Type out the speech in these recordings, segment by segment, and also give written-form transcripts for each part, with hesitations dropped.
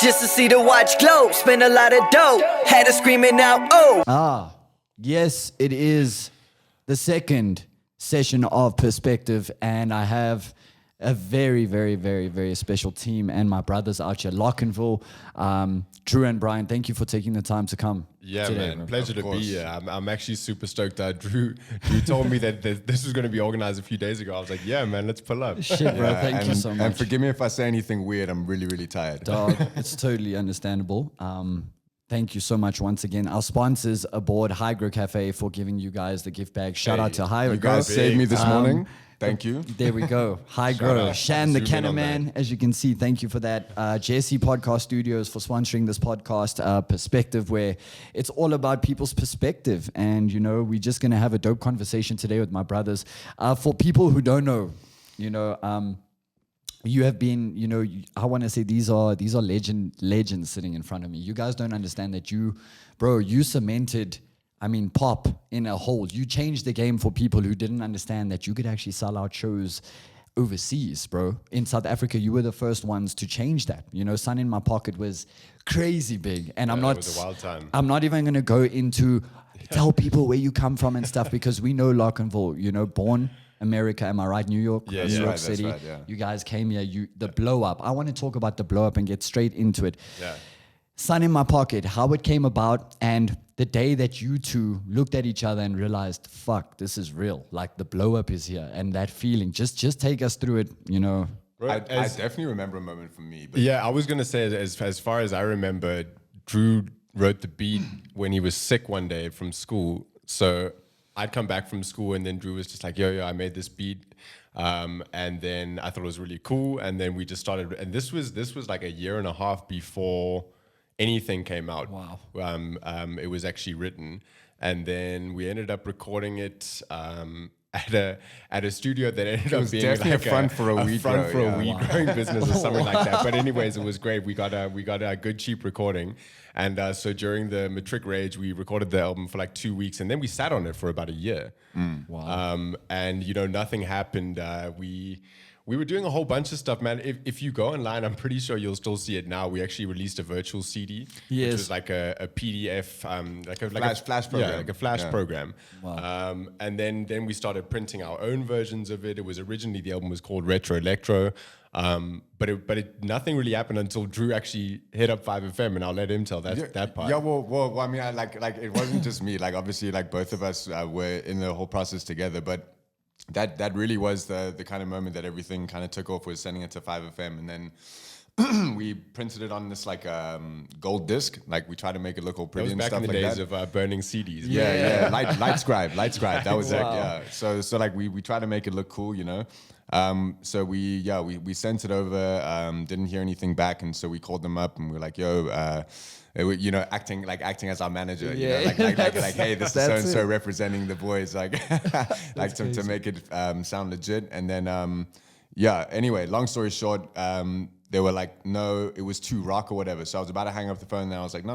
Just to see the watch glow, spend a lot of dough, had her screaming out, oh. Yes, it is the second session of Perspective, and I have a very, very, very, very special team and my brothers out here, Locnville, Drew and Brian. Thank you for taking the time to come. Yeah, today, man. bro. Pleasure to be here. I'm actually super stoked. Drew told me that this was going to be organized a few days ago. I was like, yeah, man, let's pull up. Shit, bro. Thank you so much. And forgive me if I say anything weird. I'm really, really tired. Dog, it's totally understandable. Thank you so much once again. Our sponsors aboard Hygro Cafe for giving you guys the gift bag. Shout out to Hygro. You guys saved me this morning. Thank you. There we go. Hygro. Shan the Zoom in on Cannon, as you can see. Thank you for that. Jesse Podcast Studios for sponsoring this podcast, Perspective, where it's all about people's perspective. And, you know, we're just going to have a dope conversation today with my brothers. For people who don't know, you know, you have been, you know, I want to say these are legends sitting in front of me. You guys don't understand that you cemented, pop in a hole. You changed the game for people who didn't understand that you could actually sell out shows overseas, bro. In South Africa, you were the first ones to change that. You know, Sun in My Pocket was crazy big. And it was a wild time. I'm not even going to go into tell people where you come from and stuff because we know Locnville, you know, born America, am I right? New York, New York City. Right, yeah. You guys came here. The blow up. I want to talk about the blow up and get straight into it. Yeah. Sun in My Pocket, how it came about, and the day that you two looked at each other and realized, fuck, this is real. Like the blow up is here, and that feeling. Just take us through it. You know. I definitely remember a moment for me. But Yeah, I was going to say, as far as I remember, Drew wrote the beat when he was sick one day from school. So I'd come back from school and then Drew was just like, yo, I made this beat. And then I thought it was really cool. And then we just started, and this was like a year and a half before anything came out. Wow. It was actually written. And then we ended up recording it at a studio that ended up being definitely like a front for a weed grow, yeah. weed growing business or something like that. But anyways, it was great. We got a good cheap recording, and so during the Matric Rage, we recorded the album for like 2 weeks, and then we sat on it for about a year. Wow. And you know, nothing happened. We were doing a whole bunch of stuff, man. If you go online, I'm pretty sure you'll still see it now. We actually released a virtual CD, which was like a PDF, like a flash program. Yeah, like a flash program. Wow. And then we started printing our own versions of it. It was originally, the album was called Retro Electro, but nothing really happened until Drew actually hit up 5FM, and I'll let him tell that part. Yeah, well, I mean, like it wasn't just me. Like obviously, like both of us were in the whole process together, but. That really was the kind of moment that everything kind of took off, was sending it to 5FM, and then we printed it on this like gold disc. Like we tried to make it look all That pretty was and back stuff in the like days that. of burning CDs. Yeah. Light scribe. That was it. Wow. Yeah. So like we tried to make it look cool, you know. So we sent it over. Didn't hear anything back, and so we called them up and we were like, yo. You know, acting as our manager, you know, like, hey, this is so and so representing the boys, like to make it sound legit. And then, anyway, long story short, they were like, no, it was too rock or whatever. So I was about to hang up the phone, and I was like, no,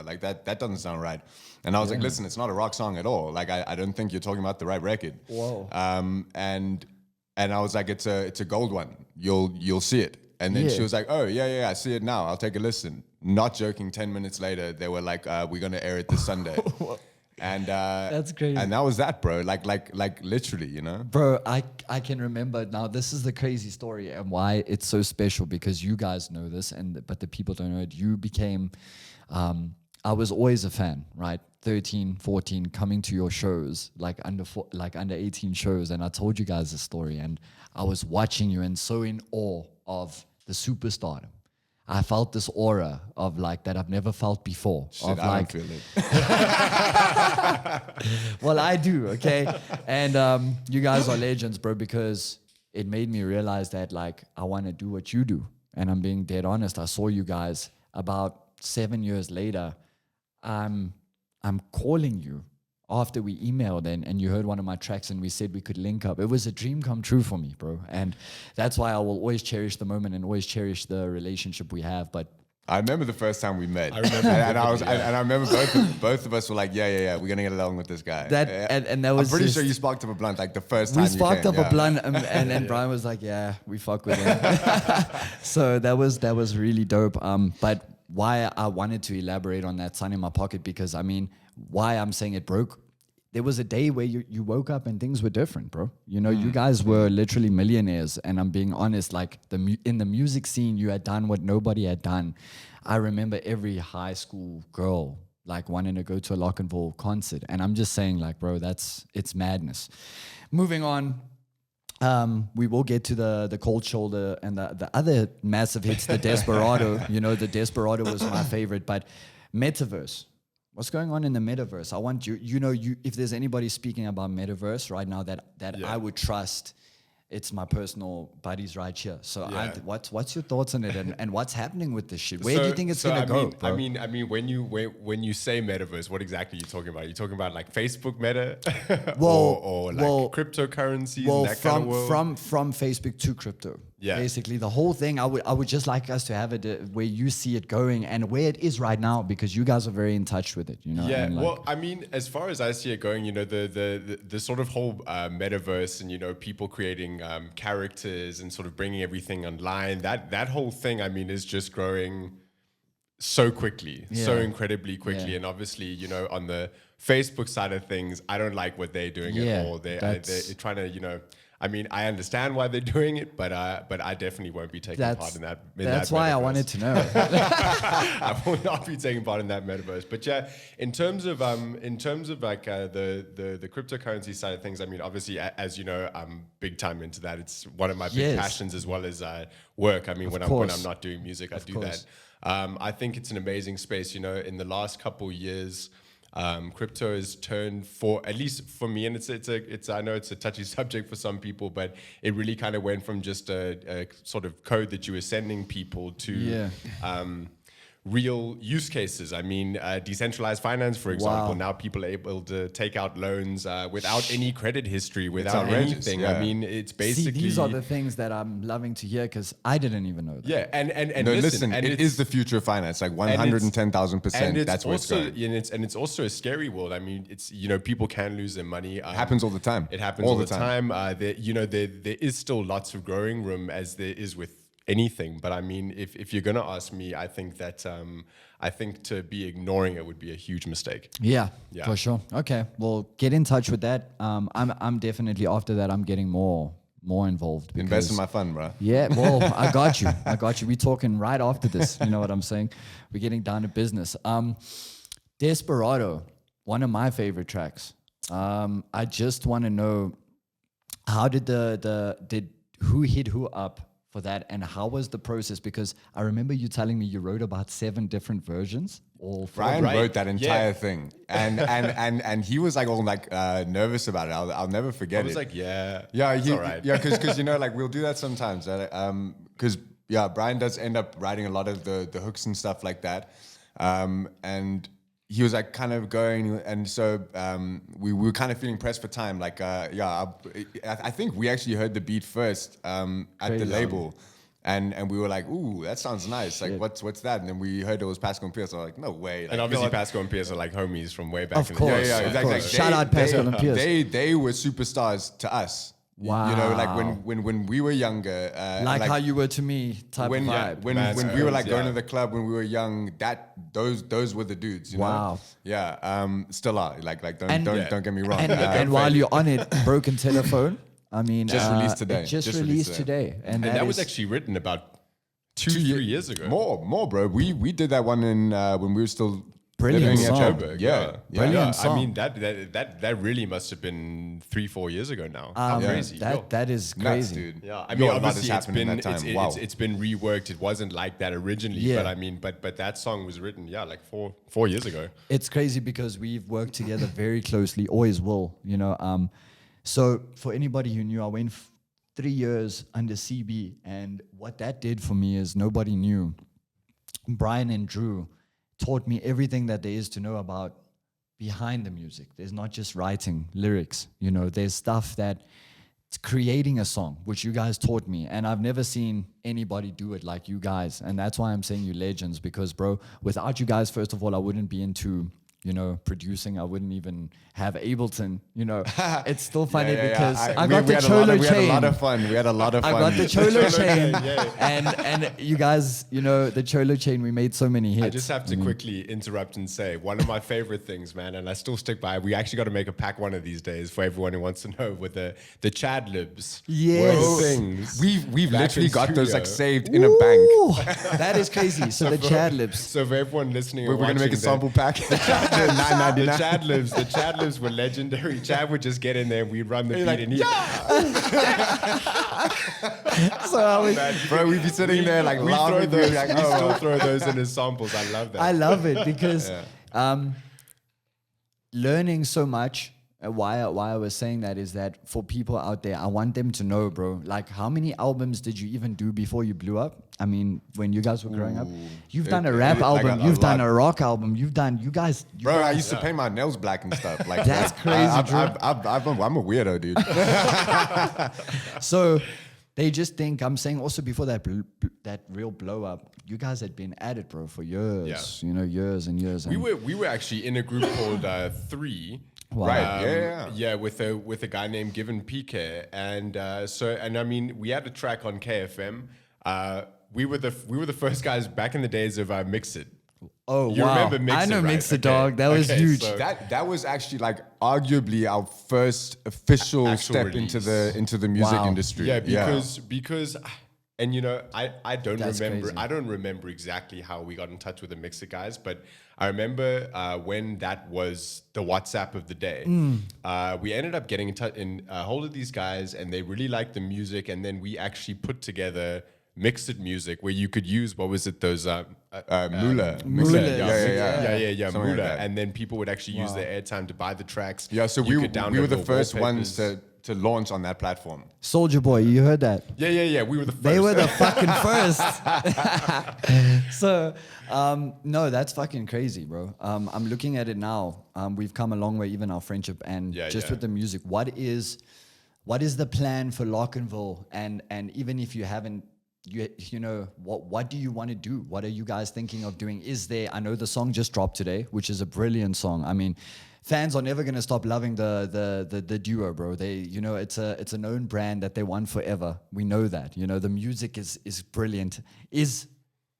like that doesn't sound right. And I was like, listen, it's not a rock song at all. Like I don't think you're talking about the right record. Whoa. And I was like, it's a gold one. You'll see it. And then she was like, oh, yeah, I see it now. I'll take a listen. Not joking, 10 minutes later, they were like, we're going to air it this Sunday. And that's crazy. And that was that, bro. Like literally, you know? Bro, I can remember now. This is the crazy story and why it's so special, because you guys know this, but the people don't know it. You became, I was always a fan, right? 13, 14, coming to your shows, like under 18 shows. And I told you guys the story, and I was watching you and so in awe of the superstardom. I felt this aura of like that I've never felt before. Shit, of I like, don't feel it. well, I do, okay? And you guys are legends, bro, because it made me realize that like I want to do what you do. And I'm being dead honest. I saw you guys about 7 years later. I'm calling you after we emailed and you heard one of my tracks and we said we could link up. It was a dream come true for me, bro. And that's why I will always cherish the moment and always cherish the relationship we have. But I remember the first time we met. I remember and I was, vividly, yeah. and I remember both of us were like, yeah, we're gonna get along with this guy. And that was I'm pretty just- sure you sparked up a blunt like the first time We you sparked came, up a blunt, and then Brian was like, "Yeah, we fuck with him." So that was really dope. But why I wanted to elaborate on that Sun in My Pocket, because I mean, why I'm saying it broke. There was a day where you woke up and things were different, bro. You know, you guys were literally millionaires, and I'm being honest. Like in the music scene, you had done what nobody had done. I remember every high school girl like wanting to go to a Locnville concert, and I'm just saying, like, bro, it's madness. Moving on. We will get to the Cold Shoulder and the other massive hits, the Desperado. You know, the Desperado was my favorite, but Metaverse. What's going on in the Metaverse? I want you, if there's anybody speaking about Metaverse right now that I would trust, it's my personal buddies right here. So Yeah. what's your thoughts on it, and what's happening with this shit? Where do you think it's gonna go, bro? I mean, when you say metaverse, what exactly are you talking about? Are you talking about like Facebook Meta, or like cryptocurrencies? Well, and that kind of world? from Facebook to crypto. Yeah. Basically, the whole thing. I would just like us to have it where you see it going and where it is right now, because you guys are very in touch with it. You know. Yeah, and like, well, I mean, as far as I see it going, you know, the sort of whole metaverse, and you know, people creating characters and sort of bringing everything online. That whole thing, I mean, is just growing so quickly, so Yeah. incredibly quickly. Yeah. And obviously, you know, on the Facebook side of things, I don't like what they're doing Yeah, at all. They're trying to, you know. I mean, I understand why they're doing it, but I definitely won't be taking part in that. That's why I metaverse. wanted to know. I will not be taking part in that metaverse. But yeah, in terms of like the cryptocurrency side of things, I mean, obviously, as you know, I'm big time into that. It's one of my big Yes. passions as well as work. I mean, when course. I'm not doing music, I do course. that. I think it's an amazing space. You know, in the last couple years. Crypto has turned, for at least for me, and it's I know it's a touchy subject for some people, but it really kind of went from just a sort of code that you were sending people to real use cases. I mean, decentralized finance, for example. Wow. Now people are able to take out loans without any credit history, without outrageous, anything. yeah. I mean, it's See, basically these are the things that I'm loving to hear, because I didn't even know that. yeah, and No, listen, listen, and it is the future of finance, like 110,000%. That's where it's also, going. and it's also a scary world. I mean, it's, you know, people can lose their money. It happens all the time. It happens all the time. There is still lots of growing room, as there is with anything. But I mean, if you're gonna ask me, I think that I think to be ignoring it would be a huge mistake. Yeah, Yeah. for sure. Okay, well, get in touch with that. I'm definitely after that. I'm getting more involved. Invest in because- my fund, bro. Yeah, well, I got you. We're talking right after this. You know what I'm saying? We're getting down to business. Desperado, one of my favorite tracks. I just want to know, how did who hit who up for that, and how was the process? Because I remember you telling me you wrote about 7 different versions. All four. Brian Right. wrote that entire Yeah. thing, and he was like all like nervous about it. I'll never forget I was it. like, yeah, Yeah, it's all right. yeah, because you know, like we'll do that sometimes. Because yeah, Brian does end up writing a lot of the hooks and stuff like that, and he was like kind of going, and so we were kind of feeling pressed for time. Like I think we actually heard the beat first at Crazy. the label. And we were like, ooh, that sounds nice. Like, what's that? And then we heard it was Pascal and Pierce. I was like, no way. Like, And obviously, God. Pascal and Pierce are like homies from way back. Of in course. the Yeah, day. yeah, Of exactly. course. Like, Shout out Pascal and Pierce. They were superstars to us. Wow. You know, like when we were younger. like how you were to me type when of vibe. when Man's we were like codes, going yeah. to the club when we were young, those were the dudes. You Wow. know? Yeah. Still are. Like don't And- don't get me wrong. And while you're on it, Broken Telephone, I mean, Just released today. It just Just released released today. And And that was is- actually written about 3 years ago. more, bro. We did that one in when we were still Brilliant living in song. Joburg. Yeah. Brilliant I song. mean, that really must have been 3-4 years ago now. How crazy. Yo. That is Nuts, crazy. dude. Yeah, I Yo, mean, a lot has obviously it's happened in been that time. it's, Wow. it's been reworked. It wasn't like that originally, Yeah. but I mean, but that song was written, like 4 years ago. It's crazy because we've worked together very closely, always will, you know. So for anybody who knew, I went 3 years under CB, and what that did for me is nobody knew. Brian and Drew taught me everything that there is to know about behind the music. There's not just writing lyrics, you know, there's stuff that it's creating a song, which you guys taught me. And I've never seen anybody do it like you guys. And that's why I'm saying you legends, because, bro, without you guys, first of all, I wouldn't be into, you know, producing. I wouldn't even have Ableton, you know. It's still funny because I got the Cholo chain. We had a lot of fun. We had a lot of fun. I got the Cholo chain. And you guys, you know, the Cholo chain, we made so many hits. I just have to quickly interrupt and say, one of my favorite things, man, and I still stick by it, we actually got to make a pack one of these days for everyone who wants to know, with the Chad libs. Yes. Were things We've back literally in got those like studio. saved in a bank. Ooh, that is crazy. So the Chad libs. So for everyone listening, We're going to make a sample pack. The Chad libs were legendary. Chad would just get in there and we'd run the beat and he So I was, Bro, we'd be sitting there like we laughing. throw those, Like, we still throw those in as samples. I love that. I love it because learning so much. Why I was saying that is that for people out there, I want them to know, bro, like, how many albums did you even do before you blew up? I mean, when you guys were growing up, you've done a rap album, you've done a rock album, you guys. Bro, I used to paint my nails black and stuff. Like That's crazy, Drew. I'm a weirdo, dude. So they just think, I'm saying also before that that real blow up, you guys had been at it, bro, for years, you know, years and years. We were actually in a group called 3. Wow. Right. Yeah, with a guy named Given PK, and I mean, we had a track on KFM. We were the first guys back in the days of Mix It. Oh, You wow. remember Mix I It, know right? Mix It, Okay. dog. That was Okay, huge. so- That was actually like arguably our first official Actual step release. into the music Wow. industry. Yeah, because and you know, I don't That's remember crazy. I don't remember exactly how we got in touch with the Mix It guys, but I remember when that was the WhatsApp of the day. We ended up getting in hold of these guys, and they really liked the music, and then we actually put together Mix It music where you could use, what was it, those Mula. Mula, yeah, Something Mula, like that. and then people would actually use their airtime to buy the tracks. Yeah, so You we could download were the little first ones wallpapers. to launch on that platform. Soldier Boy, you heard that? Yeah, we were the first. They were the fucking first. So, no, that's fucking crazy, bro. I'm looking at it now. We've come a long way, even our friendship, and just with the music. What is the plan for Locnville? And even if you haven't, you know, what do you want to do? What are you guys thinking of doing? Is there? I know the song just dropped today, which is a brilliant song. I mean, fans are never gonna stop loving the duo, bro. They, you know, it's a known brand that they want forever. We know that. You know, the music is brilliant. Is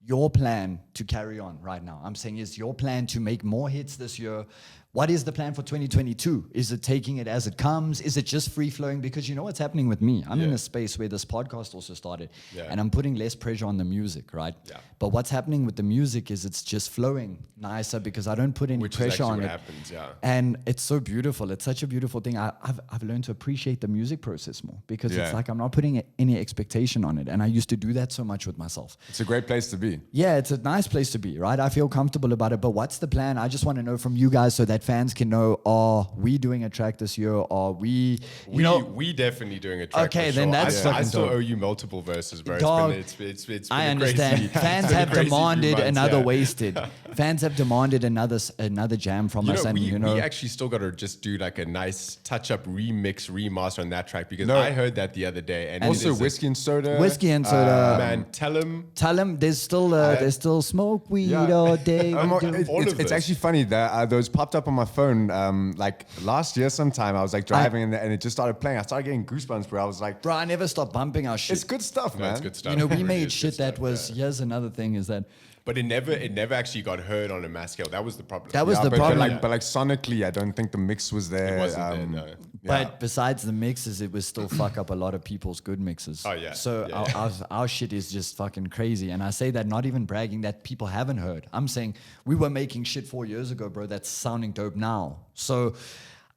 your plan to carry on right now? I'm saying, is your plan to make more hits this year? What is the plan for 2022? Is it taking it as it comes? Is it just free flowing? Because you know what's happening with me. I'm in a space where this podcast also started, and I'm putting less pressure on the music, right? Yeah. But what's happening with the music is it's just flowing nicer because I don't put any pressure on it. Happens, yeah. And it's so beautiful. It's such a beautiful thing. I've learned to appreciate the music process more because it's like I'm not putting any expectation on it. And I used to do that so much with myself. It's a great place to be. Yeah, it's a nice place to be, right? I feel comfortable about it. But what's the plan? I just want to know from you guys so that fans can know, are we doing a track this year? Are we, we definitely doing a track. Okay, for then sure. that's I fucking still dope. owe you multiple verses, bro. Dog, It's been I a understand. Crazy, Fans it's been a have crazy few demanded months, another yeah. Wasted. Fans have demanded another jam from us. And we actually still got to just do like a nice touch-up remix, remaster on that track because I heard that the other day. And Also, it is whiskey and soda. Whiskey and soda. man, tell him. There's still smoke weed all day. It's actually funny that those popped up on my phone like last year sometime. I was like driving and it just started playing. I started getting goosebumps, bro. I was like, Bro, I never stopped bumping our shit. it's good stuff, man. It's good stuff. You know, It we really made is shit good that stuff, was, here's another thing is that, but it never actually got heard on a mass scale. That was the problem. That was the but, problem. But like sonically, I don't think the mix was there. It wasn't there, no. But besides the mixes, it was still fuck up a lot of people's good mixes. Oh, yeah. So Yeah, our shit is just fucking crazy. And I say that not even bragging that people haven't heard. I'm saying we were making shit 4 years ago, bro, that's sounding dope now. So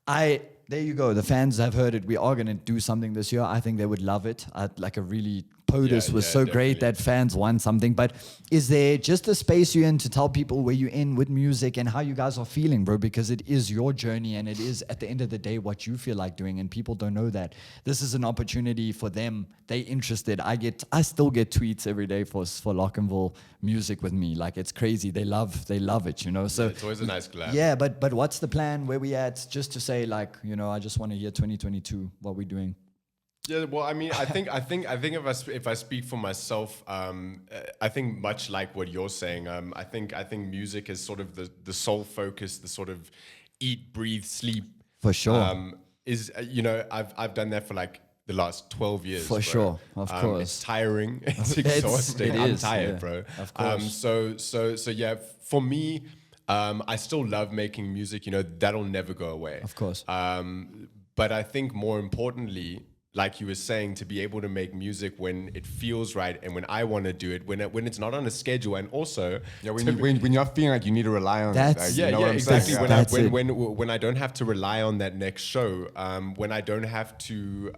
there you go. The fans have heard it. We are going to do something this year. I think they would love it. Like a really POTUS was so great that fans want something. But is there just a space you're in to tell people where you're in with music and how you guys are feeling, bro? Because it is your journey and it is at the end of the day what you feel like doing, and people don't know that. This is an opportunity for them. They interested. I still get tweets every day for Locnville music with me. Like it's crazy. They love it, you know. So it's always a nice collab. yeah, but what's the plan? Where we at? Just to say, like, you know, I just want to hear 2022, what we're doing. Yeah, well, I mean, I think if I speak for myself, I think much like what you're saying, I think music is sort of the sole focus, the sort of eat, breathe, sleep. For sure. Is I've done that for like the last 12 years. For bro. sure, of course. It's tiring. It's exhausting. it I'm is, tired, yeah, bro. of course. So yeah, for me, I still love making music. That'll never go away. Of course. But I think more importantly, like you were saying, to be able to make music when it feels right and when I want to do it, when it's not on a schedule, and also when you're feeling like you need to rely on That's- it, yeah, you know yeah, what I'm exactly. saying? When I don't have to rely on that next show, when I don't have to,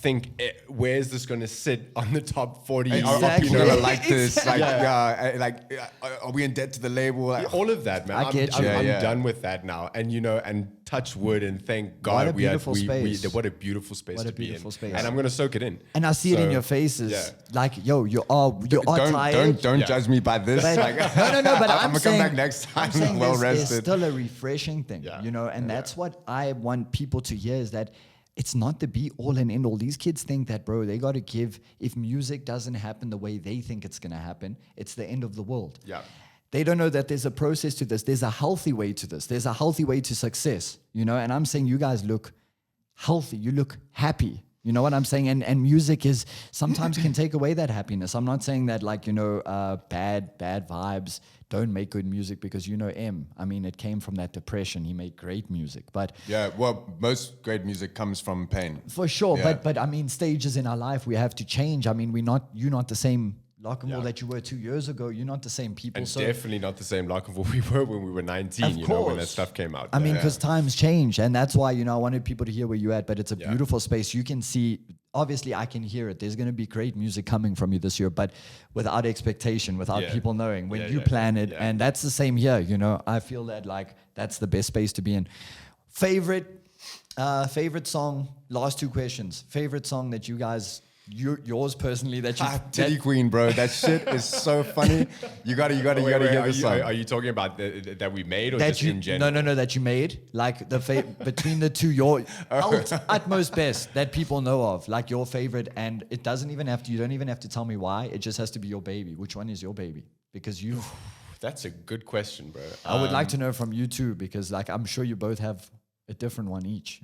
think where's this going to sit on the top 40? Hey, are Exactly. people gonna like this? Exactly. Are we in debt to the label? Like, All of that, man. I get you. I'm Yeah. done with that now, and and touch wood and thank God What a we had beautiful space. what a beautiful space What a to be beautiful in, space. and I'm gonna soak it in. And I see it in So, your faces. yeah. Like, yo, you are tired. don't Yeah. judge me by this. But, Like, no, but I'm I'm gonna saying, come back next I'm time saying well there's rested. still a refreshing thing, Yeah. and that's what I want people to hear is that it's not the be all and end all. These kids think that, bro, they got to give. If music doesn't happen the way they think it's gonna happen, it's the end of the world. Yeah. They don't know that there's a process to this. There's a healthy way to this. There's a healthy way to success, And I'm saying you guys look healthy. You look happy. You know what I'm saying? And music is sometimes can take away that happiness. I'm not saying that bad vibes don't make good music because M. I mean, it came from that depression. He made great music, but Yeah, well, most great music comes from pain. for sure. Yeah. But I mean, stages in our life we have to change. I mean, you're not the same Locnville Yeah. that you were 2 years ago. You're not the same people. And so definitely not the same Locnville we were when we were 19. Of When that course. stuff came out. I mean, Yeah. because times change, and that's why I wanted people to hear where you're at. But it's a Yeah. beautiful space. You can see, obviously, I can hear it. There's going to be great music coming from you this year, but without expectation, without Yeah. people knowing when Yeah, you yeah, plan it, yeah. and that's the same here. I feel that that's the best space to be in. Favorite song. Last two questions. Favorite song that you guys. Yours personally that you Titty Queen, bro. That shit is so funny. You gotta hear Are this you, song. are you talking about that we made or that just you in general? no that you made like between the two your utmost best that people know of, like your favorite, and you don't even have to tell me why, it just has to be your baby. Which one is your baby? Because That's a good question, bro. I would like to know from you too, because I'm sure you both have a different one each,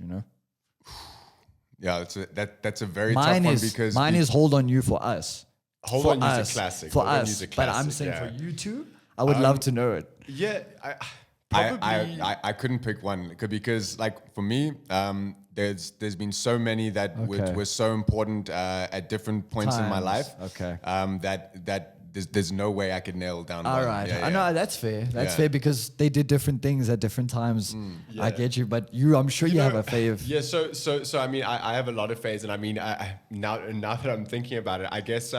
Yeah, that's a very Mine tough one is because mine is Hold On You for us. Hold For On You's a us. classic. For Hold On us. You's a But I'm classic, saying yeah. for you two, I would love to know it. Yeah, probably. I couldn't pick one because like for me, there's been so many that Okay. were so important at different points in my Times. life. Okay. That there's no way I could nail down. All one. right. Yeah, I know that's fair. That's Yeah. fair because they did different things at different times. I Yeah. get you, but I'm sure you have a fave. Yeah, so I mean, I have a lot of faves, and I mean, now that I'm thinking about it, I guess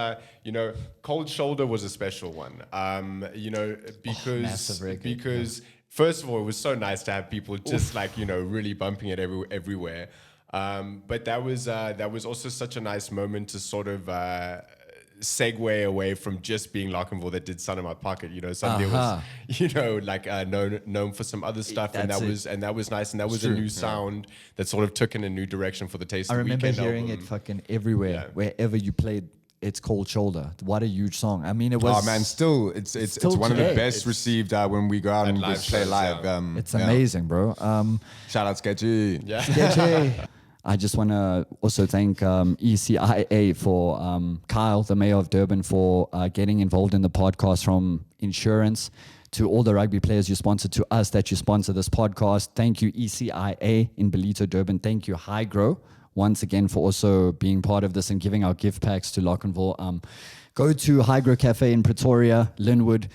Cold Shoulder was a special one. Because massive record, because first of all, it was so nice to have people just really bumping it everywhere. But that was also such a nice moment to sort of segue away from just being Locnville that did Sun in My Pocket. Suddenly it was known for some other stuff, and That's that was nice, and that was a new sound that sort of took in a new direction for the Taste I of remember Weekend hearing album. it fucking everywhere, Yeah. wherever you played. It's Cold Shoulder. What a huge song. I mean, it was. Oh man, still it's Still one of today. the best received when we go out and live just play shows, live. yeah. It's yeah. amazing, bro. Shout out Sketchy. Yeah. Sketchy. I just want to also thank ECIA for Kyle, the mayor of Durban, for getting involved in the podcast, from insurance to all the rugby players you sponsor, to us that you sponsor this podcast. Thank you, ECIA in Belito, Durban. Thank you, Hygro, once again, for also being part of this and giving our gift packs to Locnville. Go to Hygro Cafe in Pretoria, Linwood.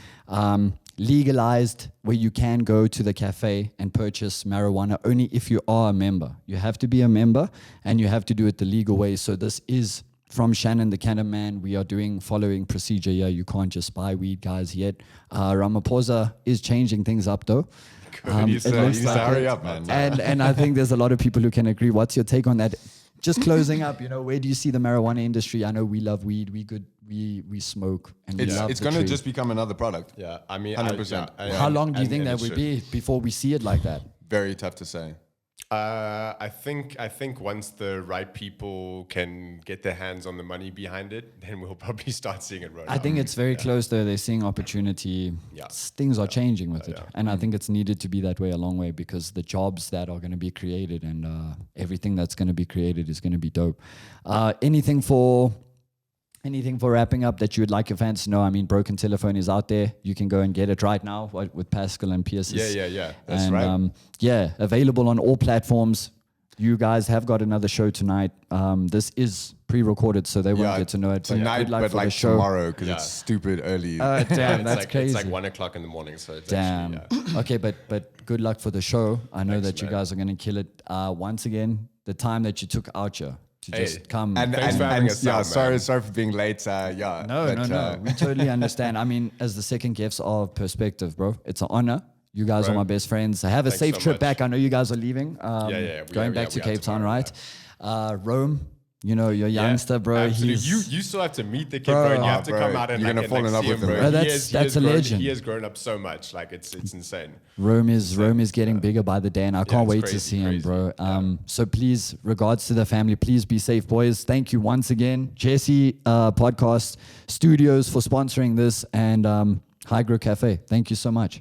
Legalized, where you can go to the cafe and purchase marijuana only if you are a member. You have to be a member and you have to do it the legal way. So this is from Shannon the Cannon Man. We are following procedure here. You can't just buy weed, guys, yet. Ramaphosa is changing things up though. You need it to looks like hurry it. up, man. And I think there's a lot of people who can agree. What's your take on that? Just closing up, where do you see the marijuana industry? I know we love weed. We smoke and we love It's the gonna tree. just become another product. Yeah, I mean, 100%. I- How long do you and- think and that it would should. be before we see it like that? Very tough to say. I think once the right people can get their hands on the money behind it, then we'll probably start seeing it roll I out. think it's very close though. They're seeing opportunity. Yeah. Things are changing with it. yeah. And I think it's needed to be that way a long way because the jobs that are going to be created and everything that's going to be created is going to be dope. Anything for wrapping up that you would like your fans to know? I mean, Broken Telephone is out there. You can go and get it right now with Pascal and Pierce's. Yeah. That's right. Available on all platforms. You guys have got another show tonight. This is pre-recorded, so they won't get to know it. Tonight, good luck but for like the show. tomorrow because it's stupid early. Damn, It's that's like, crazy. It's like 1 o'clock in the morning. So it's Damn. actually, Okay, but good luck for the show. I know Thanks, that you man. guys are going to kill it. Once again, the time that you took out here to Hey, just come. and Thanks for having us out, sorry man. for being late. No. We totally understand. I mean, as the second guests of perspective, bro, it's an honor. You guys are Bro. my best friends. Have a Thanks safe so trip much. back. I know you guys are leaving. Going back to we are Cape Town, tomorrow, right? Rome, you know, your youngster, bro. Absolutely. He's You still have to meet the kid, Bro. bro. And you have to Bro, come out and you're gonna fall in love see with him, him, bro. man. He That's has a grown, legend. He has grown up so much. Like it's insane. Rome is getting bigger by the day, and I can't it's wait to crazy, see him, crazy. bro. So please, regards to the family, please be safe, boys. Thank you once again, Jesse Podcast Studios for sponsoring this, and High Grow Cafe. Thank you so much.